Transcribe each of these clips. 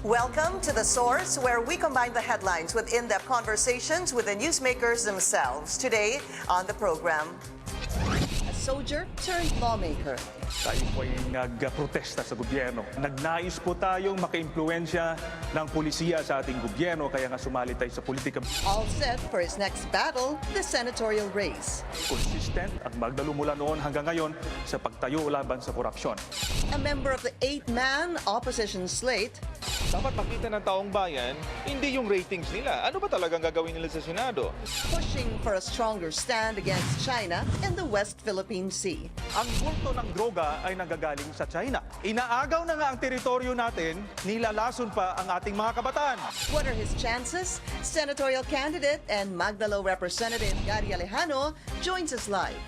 Welcome to The Source, where we combine the headlines with in-depth conversations with the newsmakers themselves. Today on the program, a soldier turned lawmaker. Tayo po ay nagprotesta sa gobyerno. Nagnais po tayong maka-impluensya ng pulisiya sa ating gobyerno, kaya nga sumali tayo sa politika. All set for his next battle, the senatorial race. Consistent ang Magdalo mula noon hanggang ngayon sa pagtayo laban sa korupsyon. A member of the 8-man opposition slate. Dapat makita ng taong bayan, hindi yung ratings nila. Ano ba talagang gagawin nila sa Senado? Pushing for a stronger stand against China in the West Philippine Sea. Ang bulto ng droga ay nanggagaling sa China. Inaagaw na nga ang teritoryo natin, nilalason pa ang ating mga kabataan. What are his chances? Senatorial candidate and Magdalo Representative Gary Alejano joins us live.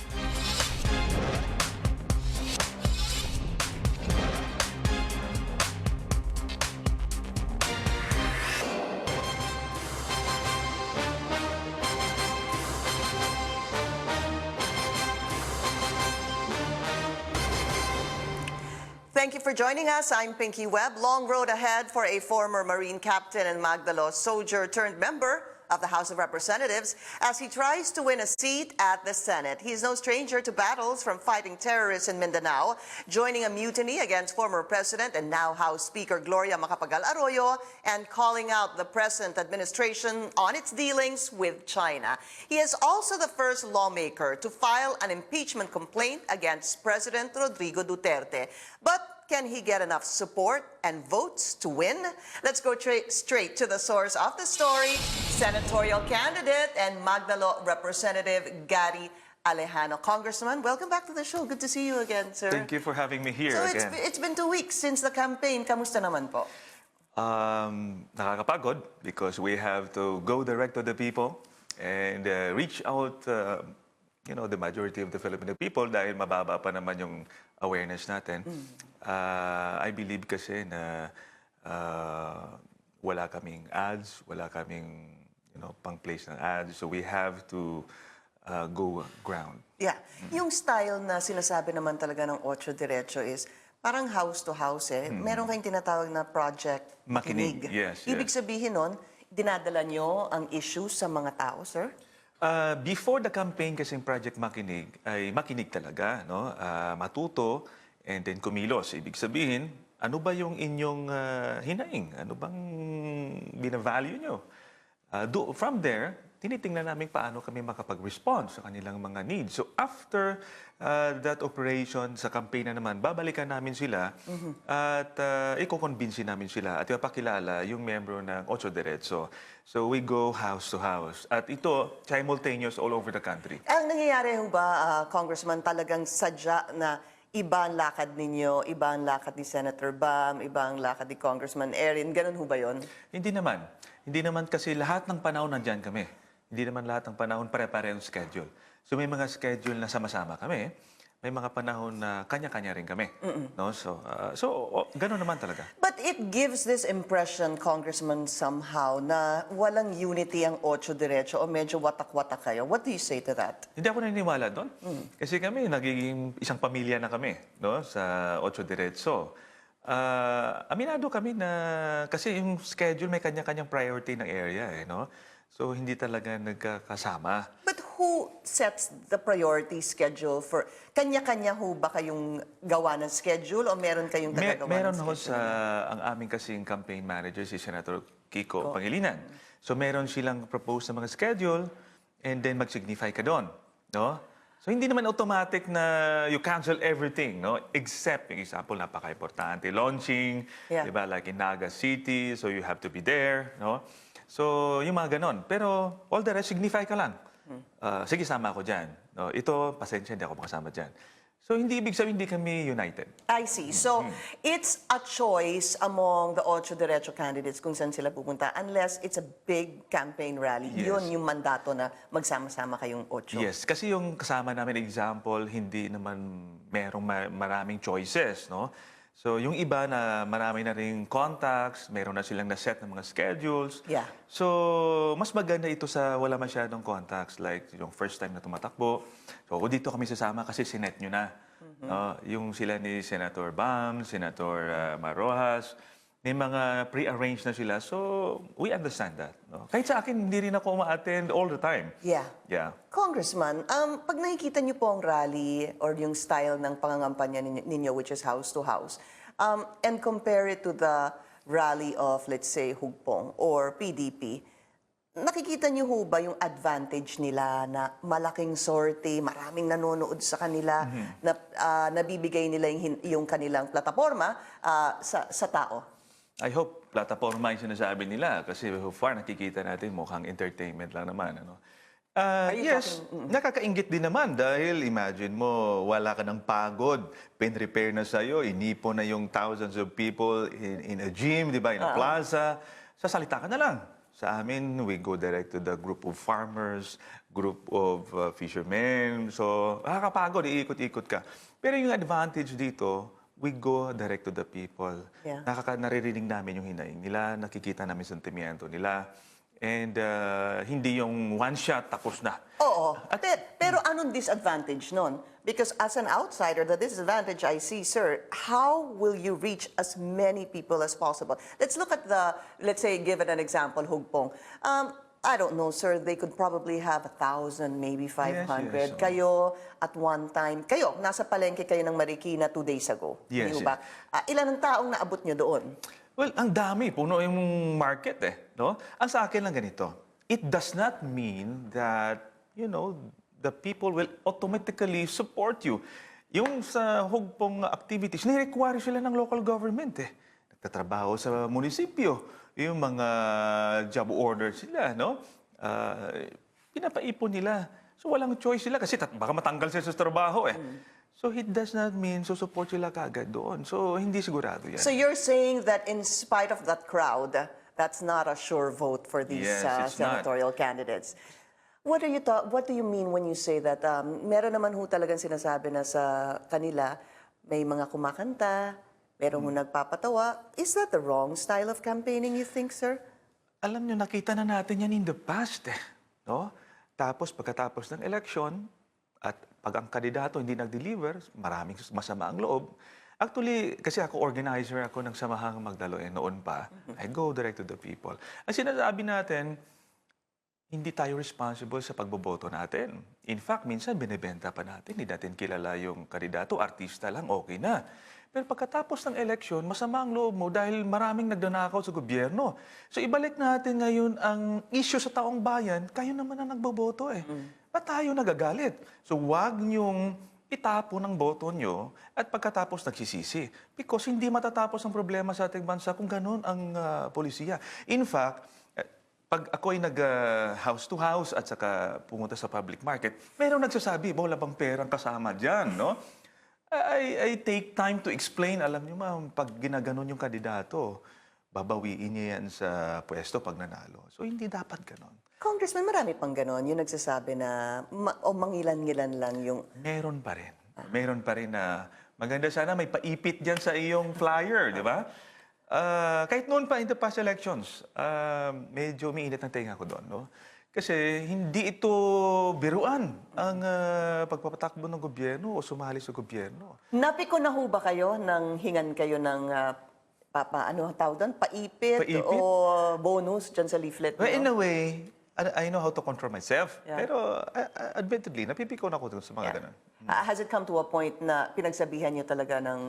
Thank you for joining us. I'm Pinky Webb. Long road ahead for a former Marine captain and Magdalo soldier turned member of the House of Representatives as he tries to win a seat at the Senate. He's no stranger to battles, from fighting terrorists in Mindanao, joining a mutiny against former President and now House Speaker Gloria Macapagal Arroyo, and calling out the present administration on its dealings with China. He is also the first lawmaker to file an impeachment complaint against President Rodrigo Duterte. But can he get enough support and votes to win? Let's go straight to the source of the story, senatorial candidate and Magdalo Representative Gary Alejano. Congressman, welcome back to the show. Good to see you again, sir. Thank you for having me here So again. it's been 2 weeks since the campaign. Kamusta naman po? Nakakapagod because we have to go direct to the people and reach out, the majority of the Filipino people dahil mababa pa naman yung awareness natin. I believe kasi na wala kaming ads, wala kaming pang-place ng ads, so we have to go ground. Yeah. Yung style na sinasabi naman talaga ng Ocho Diretso is parang house to house eh. Meron kayong tinatawag na project Makinig. Yes, Ibig yes. sabihin nun, dinadala nyo ang issues sa mga tao, sir? Before the campaign kasing Project Makinig, ay makinig talaga, no? Matuto and then kumilos. Ibig sabihin, ano ba yung inyong hinaing? Ano bang binavalue nyo? From there, tinitingnan namin paano kami makapag-respond sa kanilang mga needs. So after that operation sa campaign na naman, babalikan namin sila at i-convince namin sila at ipapakilala yung membro ng Ocho Diretso. So we go house to house. At ito, simultaneous all over the country. Ang nangyayari ho ba, Congressman, talagang sadya na iba ang lakad ninyo, iba ang lakad ni Senator Bam, iba ang lakad ni Congressman Erin? Ganun ho ba yun? Hindi naman. Hindi naman kasi lahat ng panahon nandyan kami. Hindi naman lahat ng panahon pare-parehong schedule. So may mga schedule na sama-sama kami. May mga panahon na kanya-kanya rin kami. No? So gano'n naman talaga. But it gives this impression, Congressman, somehow na walang unity ang Ocho Diretso o medyo watak-watak kayo. What do you say to that? Hindi ako naniniwala doon. Kasi kami, nagiging isang pamilya na kami, no? Sa Ocho Diretso. Aminado kami na kasi yung schedule may kanya-kanyang priority ng area, eh, no? So hindi talaga nagkakasama. But who sets the priority schedule for... Kanya-kanya ho ba kayong gawa ng schedule o meron kayong tagagawa Meron ng ho schedule? ang aming kasing campaign manager, si Senator Kiko Pangilinan. So meron silang propose na mga schedule and then mag-signify ka doon, no? So hindi naman automatic na you cancel everything, no? Except, for example, napaka-importante, launching, Yeah. diba? Like in Naga City, so you have to be there, no? So yung mga ganon. Pero all the rest, signify ka lang. Sige, sama ako dyan. No? Ito, pasensya, hindi ako makasama dyan. So hindi ibig sabihin, hindi kami united. I see. So, it's a choice among the Ocho Diretso candidates kung saan sila pupunta unless it's a big campaign rally. Yes. Yun yung mandato na magsama-sama kayong Ocho. Yes, kasi yung kasama namin example, hindi naman merong maraming choices, no? So yung iba na marami na ring contacts, meron na silang na-set ng mga schedules. Yeah. So mas maganda ito sa wala masyadong contacts, like yung first time na tumatakbo. So dito kami sasama kasi sinet nyo na. Yung sila ni Senator Bam, Senator Marrojas, may mga pre-arranged na sila. So, we understand that. No? Kahit sa akin, hindi rin ako ma-attend all the time. Yeah. Yeah. Congressman, pag nakikita niyo po ang rally or yung style ng pangangampanya ninyo, which is house to house, and compare it to the rally of, let's say, Hugpong or PDP, nakikita niyo ho ba yung advantage nila na malaking sorte, maraming nanonood sa kanila, na nabibigay nila yung kanilang plataforma sa tao? I hope plataforma yung sinasabi nila kasi so far nakikita natin mukhang entertainment lang naman. Ano? Yes, nakakaingit din naman dahil imagine mo, wala ka ng pagod, pin-repair na sa'yo, inipo na yung thousands of people in a gym, di ba, in a plaza, sasalita ka na lang. Sa amin, we go direct to the group of farmers, group of fishermen. So, nakakapagod, iikot-ikot ka. Pero yung advantage dito, we go direct to the people. Yeah. Naririnig namin yung hinaing nila, nakikita namin sentimiento nila. And hindi yung one shot, tapos na. Oo. Pero anong disadvantage nun? Because as an outsider, the disadvantage I see, sir, how will you reach as many people as possible? Let's look at let's say, give it an example, Hugpong. I don't know, sir, they could probably have 1,000, maybe 500. Yes. Kayo, at one time, nasa palengke kayo ng Marikina 2 days ago. Yes, Hindi ba? Ilan ang taong naabot nyo doon? Well, ang dami. Puno yung market eh. No? Ang sa akin lang ganito, it does not mean that, you know, the people will automatically support you. Yung sa Hugpong activities, ni-require sila ng local government eh. Nagtatrabaho sa munisipyo. Yung mga job orders sila, no? Pinapaipon nila. So walang choice sila kasi baka matanggal sila sa trabaho eh. So it does not mean support sila kaagad doon. So hindi sigurado yan. So you're saying that in spite of that crowd, that's not a sure vote for these Yes, it's senatorial candidates. What do you mean when you say that? Meron naman ho talagang sinasabi na sa kanila, may mga kumakanta, meron ho nagpapatawa. Is that the wrong style of campaigning, you think, sir? Alam nyo, nakita na natin yan in the past eh. No? Tapos pagkatapos ng election, at pag ang kandidato hindi nag-deliver, maraming masama ang loob. Actually, kasi ako organizer ako ng Samahang Magdalo noon pa. I go direct to the people. Ang sinasabi natin, hindi tayo responsible sa pagboboto natin. In fact, minsan binibenta pa natin, hindi natin kilala yung kandidato, artista lang, okay na. Pero pagkatapos ng eleksyon, masama ang loob mo dahil maraming nagdanakaw sa gobyerno. So ibalik natin ngayon ang issue sa taong bayan, kayo naman ang nagboboto eh. Ba't tayo nagagalit? So wag niyong itapon ang boto nyo at pagkatapos nagsisisi. Because hindi matatapos ang problema sa ating bansa kung ganun ang polisiya. In fact, pag ako'y nag-house to house at saka pumunta sa public market, mayroong nagsasabi, wala bang perang kasama dyan, no? I take time to explain. Alam niyo ma'am, pag ginaganon yung kandidato, babawiin niya yan sa pwesto pag nanalo. So, hindi dapat ganon. Congressman, marami pang ganon. Yung nagsasabi na, o mangilan-ngilan lang yung... Meron pa rin. Meron pa rin na maganda sana may paipit dyan sa iyong flyer, di ba? Kahit noon pa in the past elections, medyo umiinit ang tenga ko doon, no? Kasi hindi ito biruan ang pagpapatakbo ng gobyerno o sumali sa gobyerno. Napiko na ho ba kayo nang hingan kayo ng ano tawag doon? Paipit o bonus dyan sa leaflet? Well, in a way, I know how to control myself. Yeah. Pero admittedly, napipiko na ako sa mga ganun. Has it come to a point na pinagsabihan niyo talaga ng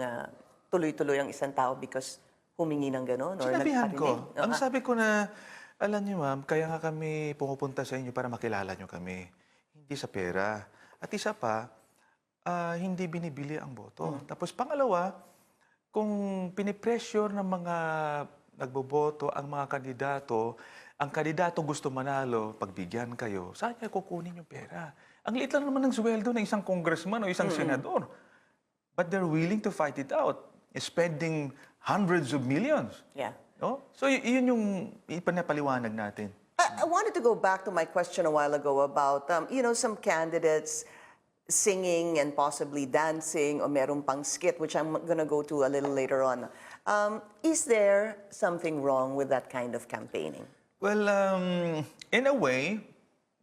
tuloy-tuloy ang isang tao because humingi ng gano'n? Sinabihan ko. Ang sabi ko na, alam niyo ma'am, kaya nga kami pumupunta sa inyo para makilala niyo kami. Hindi sa pera. At isa pa, hindi binibili ang boto. Tapos pangalawa, kung pinipressure ng mga nagboboto ang mga kandidato, ang kandidato gusto manalo, pagbigyan kayo, saan niya kukunin yung pera? Ang liit lang naman ng sweldo ng isang congressman o isang senador. But they're willing to fight it out, spending hundreds of millions. Yeah. No? So, yun yung ipanapaliwanag natin. I wanted to go back to my question a while ago about, some candidates singing and possibly dancing or meron pang skit, which I'm gonna go to a little later on. Is there something wrong with that kind of campaigning? Well, in a way,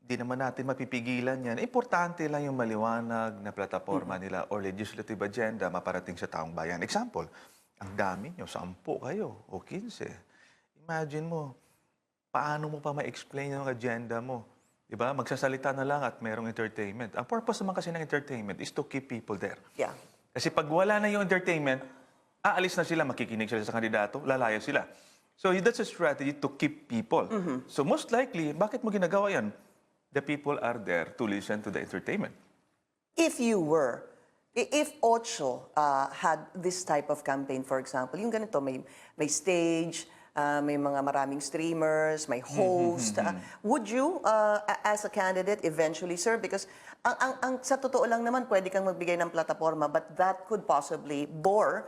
di naman natin mapipigilan yan. Importante lang yung maliwanag na plataforma nila or legislative agenda maparating sa taong bayan. Example, Ang dami nyo, 10 kayo o 15. Imagine mo, paano mo pa ma-explain yung agenda mo? Diba? Magsasalita na lang at merong entertainment. Ang purpose naman kasi ng entertainment is to keep people there. Yeah. Kasi pag wala na yung entertainment, aalis na sila, makikinig sila sa kandidato, lalaya sila. So that's a strategy to keep people. So most likely, bakit mo ginagawa yan? The people are there to listen to the entertainment. If Ocho had this type of campaign, for example, yung ganito, may stage, may mga maraming streamers, may host, would you, as a candidate, eventually, sir? Because sa totoo lang naman, pwede kang magbigay ng plataforma, but that could possibly bore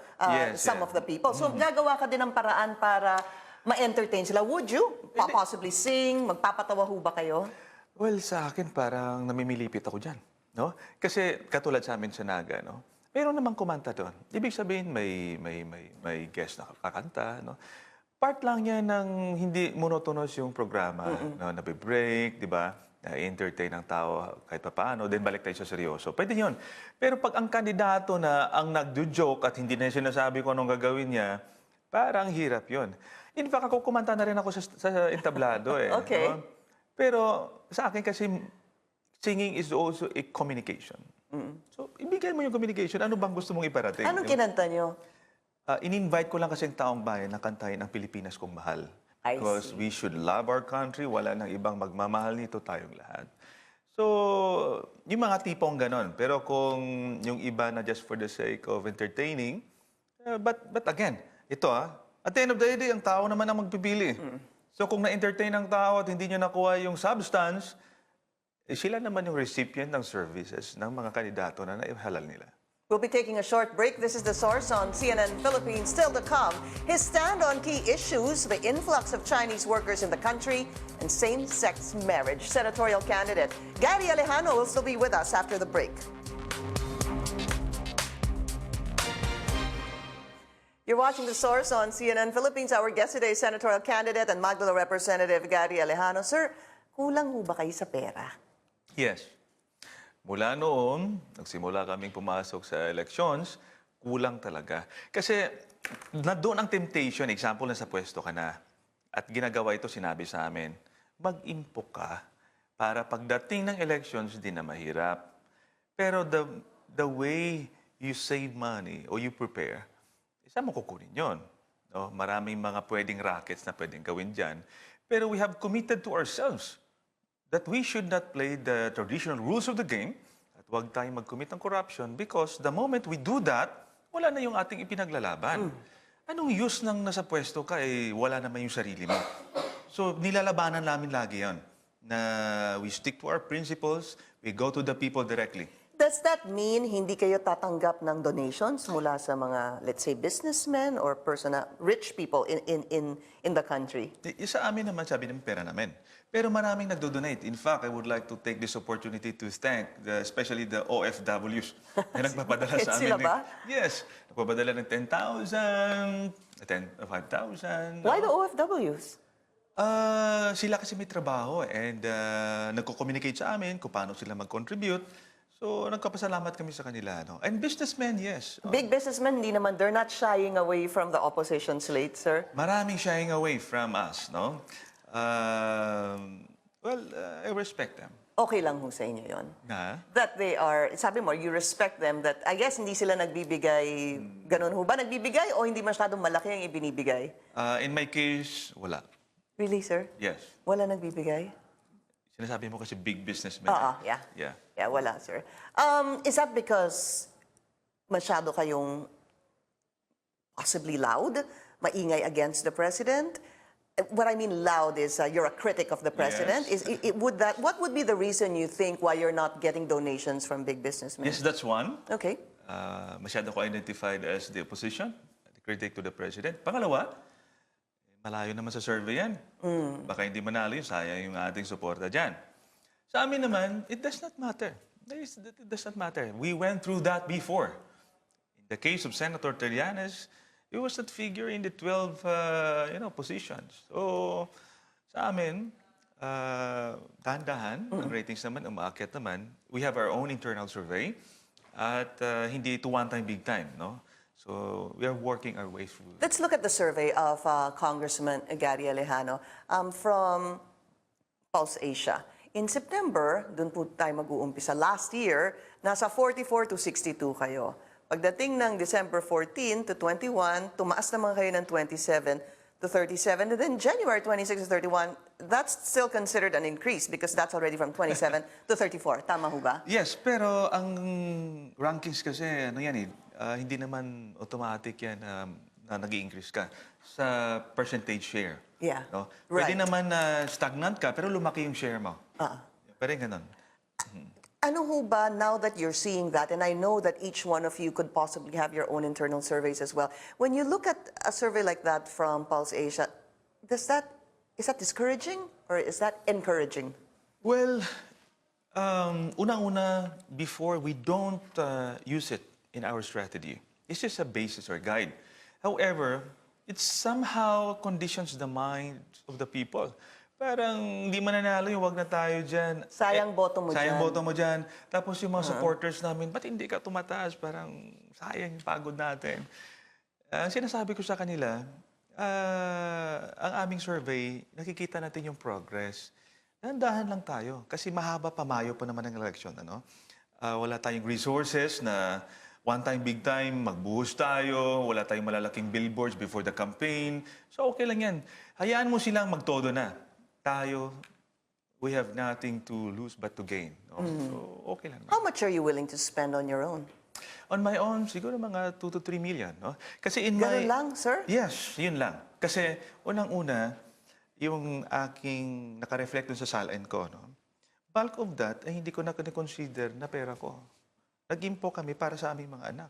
some of the people. So, gagawa ka din ng paraan para ma-entertain sila. Would you possibly sing? Magpapatawa ho ba kayo? Well, sa akin, parang namimilipit ako dyan. No? Kasi katulad sa amin sa Naga, no? Meron namang kumanta doon. Ibig sabihin, may guest na kakanta. No? Part lang yan ng hindi monotonous yung programa. No? Nabe-break, di ba? Na-entertain ang tao kahit paano, then balik tayo sa seryoso. Pwede yun. Pero pag ang kandidato na ang nagjo-joke at hindi na sinasabi kung anong gagawin niya, parang hirap yun. In fact, ako kumanta na rin ako sa entablado. Okay. No? Pero sa akin kasi, singing is also a communication. So, ibigay mo yung communication. Ano bang gusto mong iparating? Anong kinanta nyo? In-invite ko lang kasi ang taong bayan na kantahin ang Pilipinas kong mahal. I Because see. we should love our country. Wala nang ibang magmamahal nito, tayong lahat. So, yung mga tipong ganon. Pero kung yung iba na just for the sake of entertaining, but again, ito at the end of the day, ang tao naman ang magpipili. So, kung na-entertain ang tao at hindi niya nakuha yung substance, sila naman yung recipient ng services ng mga kandidato na naihalal nila. We'll be taking a short break. This is The Source on CNN Philippines. Still to come, his stand on key issues, the influx of Chinese workers in the country, and same-sex marriage. Senatorial candidate Gary Alejano will still be with us after the break. You're watching The Source on CNN Philippines. Our guest today is senatorial candidate and Magdalo Representative Gary Alejano. Sir, kulang ho ba kayo sa pera? Yes. Mula noon, nagsimula kaming pumasok sa elections, kulang talaga. Kasi doon ang temptation, example na sa pwesto ka na, at ginagawa ito, sinabi sa amin, mag-impok ka para pagdating ng elections, di na mahirap. Pero the way you save money or you prepare, saan mo kukunin yun? No? Maraming mga pwedeng rackets na pwedeng gawin dyan. Pero we have committed to ourselves that we should not play the traditional rules of the game at huwag tayong mag-commit ng corruption because the moment we do that, wala na yung ating ipinaglalaban. Anong use ng nasa pwesto ka, wala naman yung sarili mo. So, nilalabanan namin lagi yan na we stick to our principles, we go to the people directly. Does that mean hindi kayo tatanggap ng donations mula sa mga, let's say, businessmen or rich people in the country? Sa amin naman, sabi ng pera namin. Pero maraming nagdo-donate. In fact, I would like to take this opportunity to thank especially the OFWs na nagpapadala sa amin. Sila ba? Yes. Nagpapadala ng 10,000, 5,000. Why the OFWs? Sila kasi may trabaho and nagko-communicate sa amin kung paano sila mag-contribute. So, nagkapasalamat kami sa kanila. No? And businessmen, yes. Big businessmen, hindi naman, they're not shying away from the opposition slate, sir. Maraming shying away from us, no? I respect them. Okay lang ho sa inyo yun. Na? That they are, sabi mo, you respect them, that I guess hindi sila nagbibigay, ganun ho ba? Nagbibigay o hindi masyadong malaki ang ibinibigay? In my case, wala. Really, sir? Yes. Wala nagbibigay? Sinasabi mo kasi big businessman. Yeah. Yeah. Yeah, wala, sir. Is that because masyado kayong possibly loud, maingay against the president? What I mean loud is you're a critic of the president. Yes. What would be the reason you think why you're not getting donations from big businessmen? Yes, that's one. Okay. Masyado ko identified as the opposition, the critic to the president. Pangalawa, malayo naman sa survey yan. Baka hindi manalo yun, sayang yung ating suporta dyan. Sa amin naman, it does not matter. It does not matter. We went through that before. In the case of Senator Trillanes, it was that figure in the 12 positions. So, sa amin, dahan-dahan, ang ratings naman, umaakyat naman. We have our own internal survey at hindi ito one time, big time. No? So we are working our way through. Let's look at the survey of Congressman Gary Alejano from Pulse Asia. In September, dun po tayo mag-uumpisa. Last year, nasa 44 to 62 kayo. Pagdating ng December 14 to 21, tumaas naman kayo ng 27 to 37. And then January 26 to 31, that's still considered an increase because that's already from 27 to 34. Tama ho ba? Yes, pero ang rankings kasi, ano yan hindi naman automatic yan na nag-i-increase ka sa percentage share. Yeah, No? right. Pwede naman na stagnant ka, pero lumaki yung share mo. Pero ganun. Ano ho ba, now that you're seeing that, and I know that each one of you could possibly have your own internal surveys as well, when you look at a survey like that from Pulse Asia, is that discouraging or is that encouraging? Well, unang-una, before, we don't use it in our strategy. It's just a basis or guide. However, it somehow conditions the minds of the people. Parang hindi mananalo yung wag na tayo dyan. Sayang boto mo Sayang dyan. boto mo dyan. Tapos yung mga supporters namin, ba't hindi ka tumataas? Parang sayang yung pagod natin. Sinasabi ko sa kanila, ang aming survey, nakikita natin yung progress. Dahan-dahan lang tayo. Kasi mahaba pa, Mayo pa naman ang election. Ano? Wala tayong resources na one time, big time, magbuhos tayo. Wala tayong malalaking billboards before the campaign. So okay lang yan. Hayaan mo silang magtodo na. Tayo, we have nothing to lose but to gain. No? So, okay lang. How much are you willing to spend on your own? On my own, siguro mga 2 to 3 million. No? Kasi in Ganun lang, sir? Yes, yun lang. Kasi unang-una, yung aking nakareflect dun sa salin ko, no? Bulk of that ay hindi ko na consider na pera ko. Nag-impo kami para sa aming mga anak.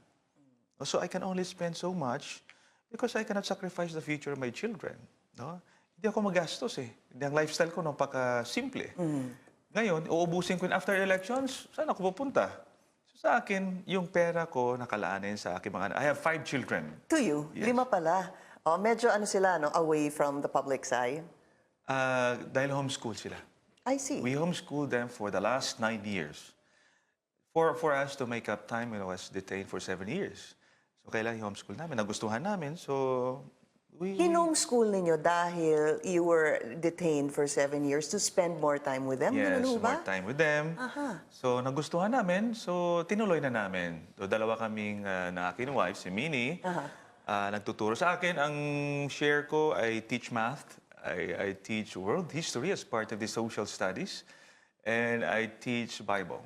So I can only spend so much because I cannot sacrifice the future of my children. No? Hindi ako magastos eh. Hindi ang lifestyle ko napaka-simple. Ngayon, uubusin ko after elections, saan ako pupunta? So sa akin, yung pera ko nakalaanin sa aking mga anak. I have 5 children. To you? Yes. 5 pala. Oh, medyo ano sila, no? Away from the public's eye. Dahil homeschool sila. I see. We homeschooled them for the last 9 years. For us to make up time when I was detained for 7 years. So kailangan i-homeschool namin. Nagustuhan namin. So Hinomeschool ninyo dahil you were detained for 7 years to spend more time with them? Yes, Ganun ho ba? more time with them. So, nagustuhan namin. So, tinuloy na namin. So, dalawa kaming na aking wife, si Minnie. Nagtuturo sa akin. Ang share ko, I teach math. I teach world history as part of the social studies. And I teach Bible.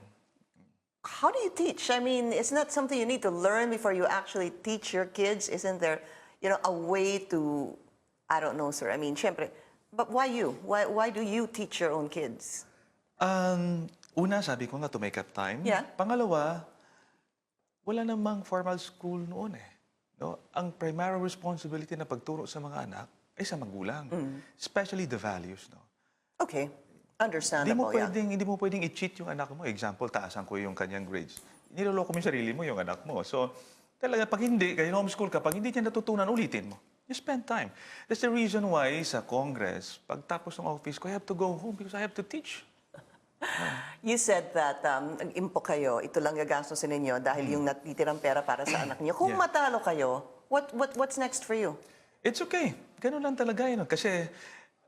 How do you teach? I mean, isn't that something you need to learn before you actually teach your kids? Isn't there, a way to, I don't know, sir. I mean, syempre, but why you? Why do you teach your own kids? Una, sabi ko nga to make up time. Yeah. Pangalawa, wala namang formal school noon eh. No? Ang primary responsibility na pagturo sa mga anak ay sa magulang. Especially the values. No? Okay. Understandable, yeah. Hindi mo pwedeng i-cheat yung anak mo. Example, taasan ko yung kanyang grades. Niloloko mo yung sarili mo, yung anak mo. So, talaga, pag hindi, kaya homeschool ka, pag hindi niya natutunan, ulitin mo. You spend time. That's the reason why sa Congress, pag tapos ng office ko, I have to go home because I have to teach. You said that nag-impo kayo, ito lang gagastosin ninyo dahil yung natitirang pera para sa anak niyo. Kung matalo kayo, what's next for you? It's okay. Ganun lang talaga yun. Kasi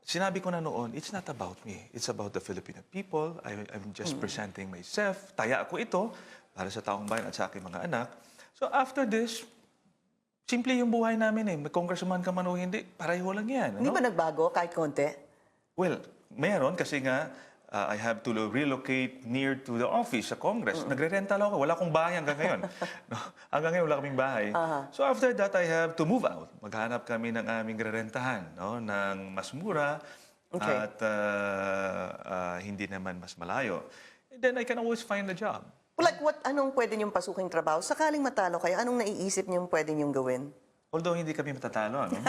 sinabi ko na noon, it's not about me. It's about the Filipino people. I'm just presenting myself. Taya ako ito para sa taong bayan at sa aking mga anak. So after this, simple yung buhay namin eh. May congressman ka man o hindi, pareho lang yan. Hindi ba nagbago kahit konti? Well, meron kasi nga, I have to relocate near to the office sa Congress. Nagre-renta lang ako. Wala akong bahay hanggang ngayon. No? Hanggang ngayon, wala kaming bahay. So after that, I have to move out. Maghanap kami ng aming rerentahan, no? Ng mas mura at hindi naman mas malayo. And then I can always find a job. Like, anong pwede niyong pasuking trabaho? Sakaling matalo kayo, anong naiisip niyong pwede niyong gawin? Although hindi kami matatalo, ano?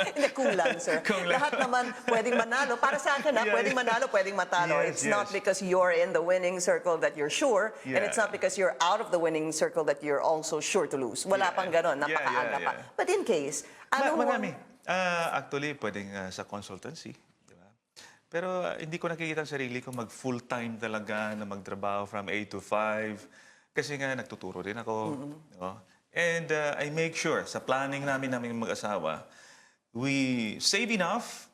Hindi, kulang, sir. Lahat naman pwedeng manalo. Para sa akin, pwedeng manalo, pwedeng matalo. Yes, It's not because you're in the winning circle that you're sure, and it's not because you're out of the winning circle that you're also sure to lose. Wala pang ganon, napakaaga pa. But in case, Marami. Actually, pwedeng sa consultancy. Pero hindi ko nakikita ang sarili ko mag-full-time talaga na magtrabaho from 8 to 5. Kasi nga, nagtuturo din ako. No? And I make sure, sa planning namin mag-asawa, we save enough,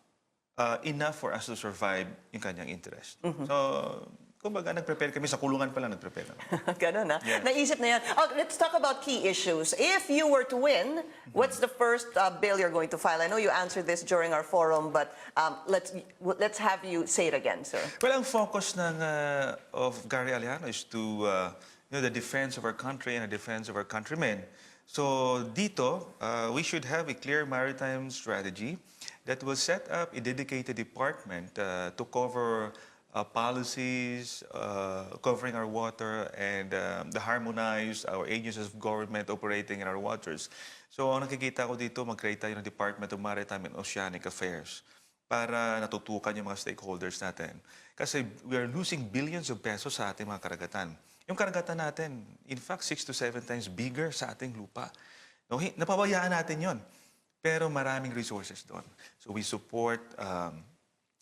enough for us to survive yung kanyang interest. So, kumbaga, nag-prepare kami. Sa kulungan pa lang nag-prepare kami. Ganun, ha? Yeah. Naisip na yan. Oh, let's talk about key issues. If you were to win, what's the first bill you're going to file? I know you answered this during our forum, but let's have you say it again, sir. Well, ang focus of Gary Alejano is to the defense of our country and the defense of our countrymen. So dito, we should have a clear maritime strategy that will set up a dedicated department to cover policies covering our water and the harmonize our agencies of government operating in our waters. So ang nakikita ko dito, mag-create tayo ng Department of Maritime and Oceanic Affairs para natutukan yung mga stakeholders natin. Kasi we are losing billions of pesos sa ating mga karagatan. Yung karagatan natin, in fact, 6 to 7 times bigger sa ating lupa. No, napabayaan natin yon. Pero maraming resources doon. So we support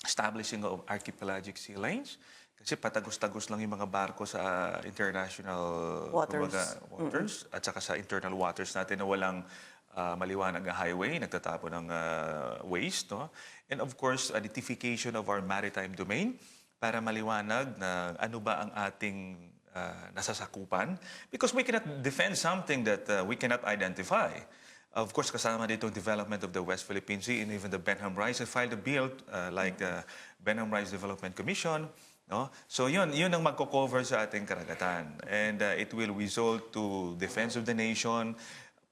establishing of archipelagic sea lanes. Kasi patagos-tagos lang yung mga barko sa international waters at saka sa internal waters natin na walang maliwanag na highway, nagtatapo ng waste. No? And of course, identification of our maritime domain para maliwanag na ano ba ang ating nasasakupan. Because we cannot defend something that we cannot identify. Of course, kasama dito ang development of the West Philippine Sea and even the Benham Rise. I filed a bill like the Benham Rise Development Commission. No? So yun ang magko-cover sa ating karagatan. And it will result to defense of the nation,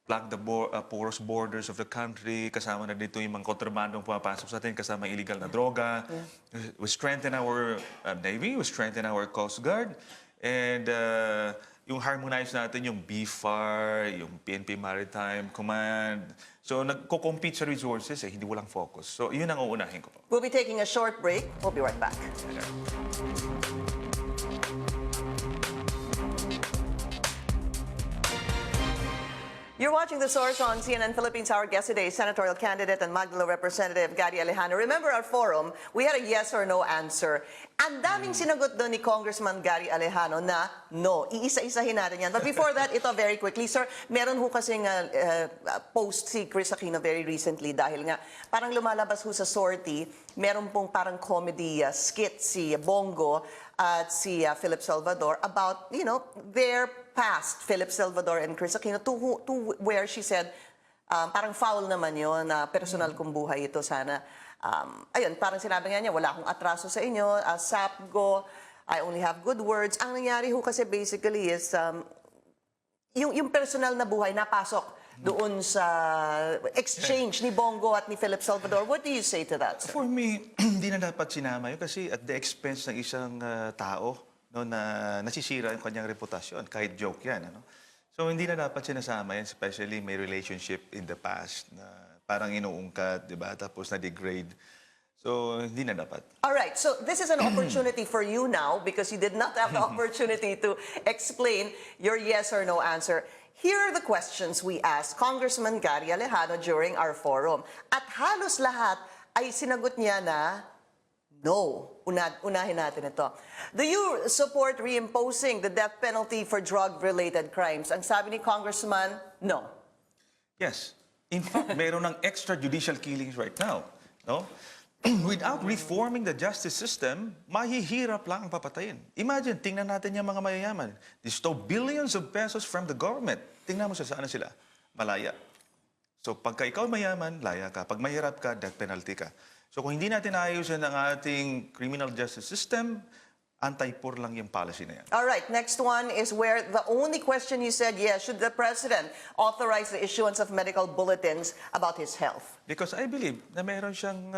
plug the porous borders of the country, kasama na dito yung mga kontrabandong pumapasok sa atin, kasama illegal na droga. We strengthen our Navy, we strengthen our Coast Guard, and yung harmonize natin yung BFAR, yung PNP Maritime Command. So, nagko-compete sa resources, hindi walang focus. So, yun ang uunahin ko po. We'll be taking a short break. We'll be right back. You're watching The Source on CNN Philippines. Our guest today is senatorial candidate and Magdalo Representative Gary Alejano. Remember our forum, we had a yes or no answer. Ang daming sinagot doon ni Congressman Gary Alejano na no. Iisa-isahin natin yan. But before that, ito very quickly, sir, meron ho kasing post si Chris Aquino very recently dahil nga parang lumalabas ho sa sortie, meron pong parang comedy skit si Bongo at si Philip Salvador about, their past, Philip Salvador and Chris Aquino, to where she said, parang foul naman yun, personal kong buhay ito sana. Ayun, parang sinabi nga niya, wala akong atraso sa inyo, SAPGO, I only have good words. Ang nangyari ho kasi basically is, yung personal na buhay napasok doon sa exchange ni Bongo at ni Philip Salvador. What do you say to that, sir? For me, hindi na dapat sinama yun kasi at the expense ng isang tao no, na nasisira yung kanyang reputasyon, kahit joke yan. Ano? So hindi na dapat sinasama yan, especially may relationship in the past na parang inuungkat, di ba? Tapos na-degrade. So hindi na dapat. All right, so this is an opportunity for you now because you did not have the opportunity to explain your yes or no answer. Here are the questions we asked Congressman Gary Alejano during our forum. At halos lahat ay sinagot niya na no. Unahin natin ito. Do you support reimposing the death penalty for drug-related crimes? Ang sabi ni Congressman, no. Yes. In fact, meron ng extrajudicial killings right now. No? Without reforming the justice system, mahihirap lang ang papatayin. Imagine, tingnan natin yung mga mayayaman. They stole billions of pesos from the government. Tingnan mo saan sila. Malaya. So pagka ikaw mayaman, laya ka. Pag mahirap ka, death penalty ka. So kung hindi natin ayusin ang ating criminal justice system, anti-poor lang yung policy na yan. All right, next one is where the only question you said, yes, should the President authorize the issuance of medical bulletins about his health? Because I believe na meron siyang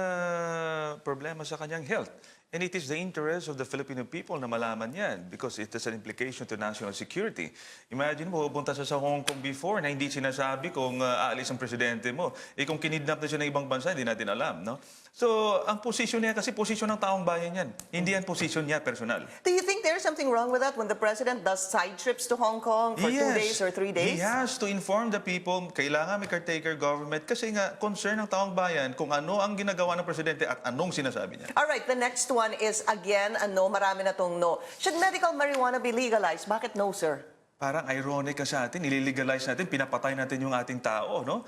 problema sa kanyang health. And it is the interest of the Filipino people na malaman yan because it has an implication to national security. Imagine mo, pupunta sa Hong Kong before na hindi sinasabi kung aalis ang presidente mo. Kung kinidnap na siya ng ibang bansa, hindi natin alam. No? So, ang posisyon niya, kasi posisyon ng taong bayan yan. Hindi yan posisyon niya, personal. Do you think there's something wrong with that when the President does side trips to Hong Kong for 2 days or 3 days? He has to inform the people, kailangan may caretaker government kasi nga concern ng taong bayan kung ano ang ginagawa ng presidente at anong sinasabi niya. All right, the next one is again a no. Marami na tong no. Should medical marijuana be legalized? Bakit no, sir? parang ironic ka sa atin, nililegalize natin, pinapatay natin yung ating tao, no?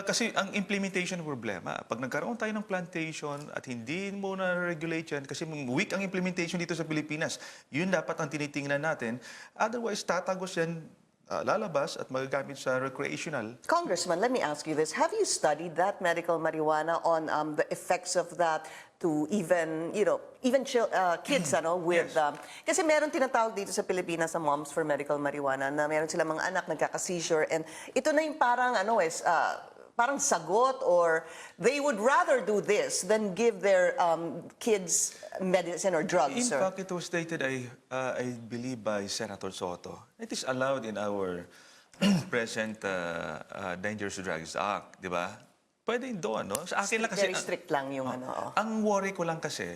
Kasi ang implementation problema, pag nagkaroon tayo ng plantation at hindi mo na-regulate yan, kasi weak ang implementation dito sa Pilipinas, yun dapat ang tinitingnan natin. Otherwise, tatagos yan, lalabas at magagamit sa recreational. Congressman, let me ask you this. Have you studied that medical marijuana on the effects of that to even, kids, with... Yes. Kasi meron tinatawag dito sa Pilipinas sa Moms for Medical Marijuana na meron silang mga anak nagkaka-seizure and ito na yung parang, parang sagot or they would rather do this than give their kids medicine or drugs, In sir. fact, it was stated, I believe, by Senator Soto. It is allowed in our present Dangerous Drugs Act, di ba? Pwede doon, no? Sa akin lang kasi... Very strict lang yung Ang worry ko lang kasi,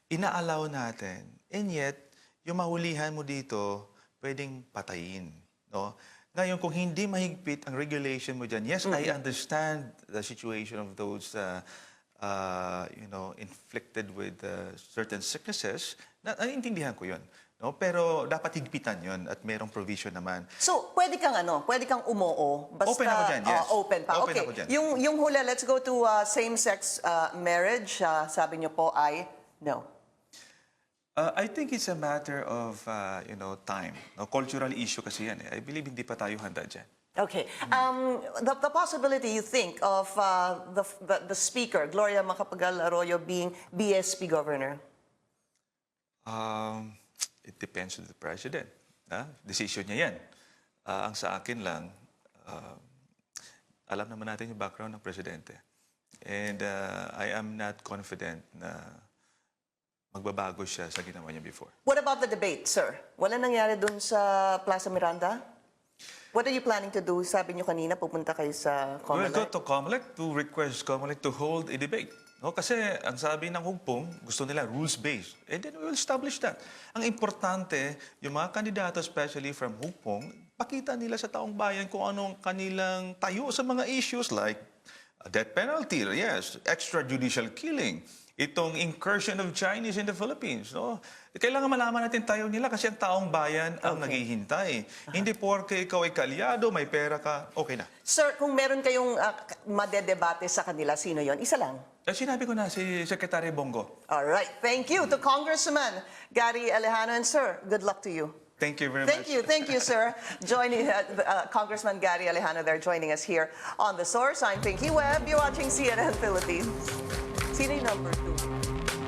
ina-allow natin, and yet, yung mahulihan mo dito, pwedeng patayin, no? Ngayon, kung hindi mahigpit ang regulation mo dyan, yes, I understand the situation of those, inflicted with certain sicknesses. Naiintindihan ko yun. No? Pero dapat higpitan yun at merong provision naman. So, pwede kang umoo. Basta, Open ako dyan, yes. Open pa. Open Okay. ako dyan. Yung hula, let's go to same-sex marriage. Sabi niyo po ay no. I think it's a matter of, time. No? Cultural issue kasi yan. I believe hindi pa tayo handa dyan. Okay. The possibility you think of the speaker, Gloria Macapagal Arroyo, being BSP governor? It depends on the president. Decision niya yan. Ang sa akin lang, alam naman natin yung background ng presidente. And I am not confident na magbabago siya sa ginawa niya before. What about the debate, sir? Wala nangyari dun sa Plaza Miranda? What are you planning to do? Sabi niyo kanina, pupunta kayo sa We'll go COMELEC. to COMELEC to request COMELEC to hold a debate. No, kasi ang sabi ng hugpong, gusto nila rules-based. And then we will establish that. Ang importante, yung mga kandidato, especially from hugpong, pakita nila sa taong bayan kung anong kanilang tayo sa mga issues like death penalty, yes, extrajudicial killing, itong incursion of Chinese in the Philippines. No? Kailangan malaman natin tayo nila kasi ang taong bayan ang naghihintay. Hindi porke ikaw ay kalyado, may pera ka, okay na. Sir, kung meron kayong madedebate sa kanila, sino yon? Isa lang. Sinabi ko na, si Secretary Bongo. All right. Thank you to Congressman Gary Alejano. And sir, good luck to you. Thank you very Thank much. you. Thank you, sir. Joining Congressman Gary Alejano there joining us here on The Source. I'm Pinky Webb. You're watching CNN Philippines. Sino yung number 2?